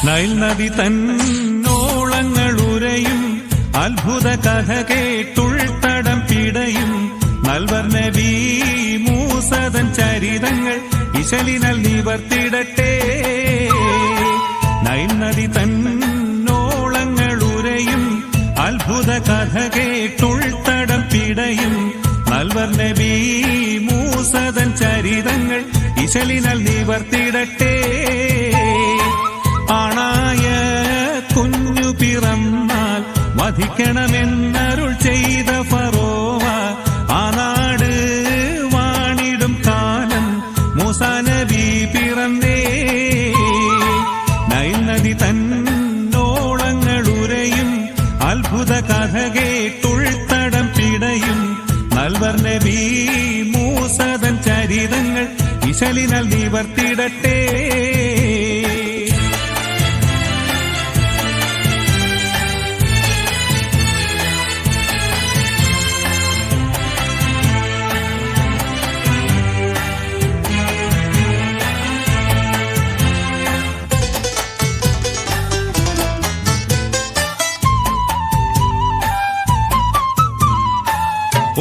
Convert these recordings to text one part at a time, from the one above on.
Nile നദി തന്നോളങ്ങളുരയും അത്ഭുത കഥ കേട്ടുൾത്തടം പിടയും നൽവർ നബി മൂസതൻ ചരിതങ്ങൾ ഇശലിനാൽ നിവർത്തിടട്ടെ. നൈൽ നദി തന്നോളങ്ങളുരയും അത്ഭുത കഥ കേട്ടുൾത്തടം പിടയും നൽവർ നബി മൂസതൻ ചരിതങ്ങൾ ഇശലിനാൽ നിവർത്തിടട്ടെ. ആണായ കുഞ്ഞു പിറന്നാൽ വധിക്കണമെന്നരുൾ ചെയ്ത ഫറോവ ആ നാട് വാണിടും കാലം മൂസാ നബി പിറന്നേ. നൈൽ നദി തന്നോളങ്ങളുരയും അത്ഭുത കഥ കേട്ടുൾത്തടം പിടയും നൽവർ നബി മൂസതൻ ചരിതങ്ങൾ ഇശലിനാൽ നിവർത്തിടട്ടെ.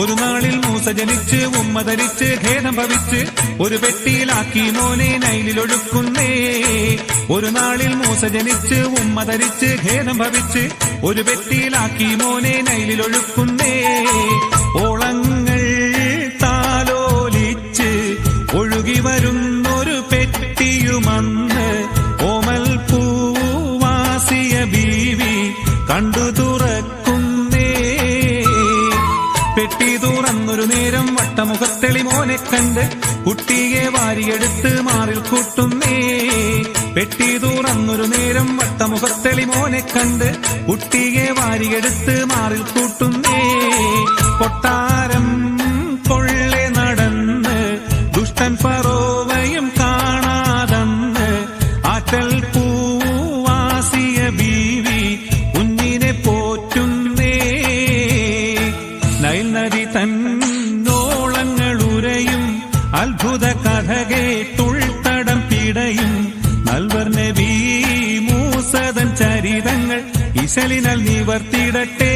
ഒരു നാളിൽ മൂസ ജനിച്ച് ഉമ്മ ധരിച്ച് ഖേദം ഭവിച്ച് ഒരു പെട്ടിയിലാക്കി മോനെ നൈലിലൊഴുക്കുന്നേ. ഒരു നാളിൽ മൂസ ജനിച്ച് ഉമ്മ ധരിച്ച് ഖേദം ഭവിച്ച് ഒരു പെട്ടിയിലാക്കി മോനെ നൈലിലൊഴുക്കുന്നേ. ഓളങ്ങൾ താലോലിച്ച് ഒഴുകി വരുന്നൊരു പെട്ടിയുമന്ന് ഓമൽ പൂവാസിയ ബീവി കണ്ടു തുറക്കുന്നേ. പെട്ടി തുറന്നൊരു നേരം വട്ടമുഖത്തെളി മോനെ കണ്ട് കുട്ടിയെ വാരിയെടുത്ത് മാറിൽ കൂട്ടുന്നേ. പെട്ടി തുറന്നൊരു നേരം വട്ടമുഖത്തെളി മോനെ കണ്ട് കുട്ടിയെ വാരിയെടുത്ത് മാറിൽ കൂട്ടുന്നേ. കൊട്ടാരം കൊള്ളെ നടന്ന് ദുഷ്ടൻ ഫറോവയും കാണാതന്ന് ആറ്റൽ പൂവാസിയ ബീവി കുഞ്ഞിനെ പോറ്റുന്നേ. നൈൽ നദി തന്നോളങ്ങളുരയും അത്ഭുത കഥ കേട്ടുൾത്തടം പിടയും നൽവർ നബി മൂസതൻ ചരിതങ്ങൾ ഇശലിനാൽ നിവർത്തിടട്ടെ.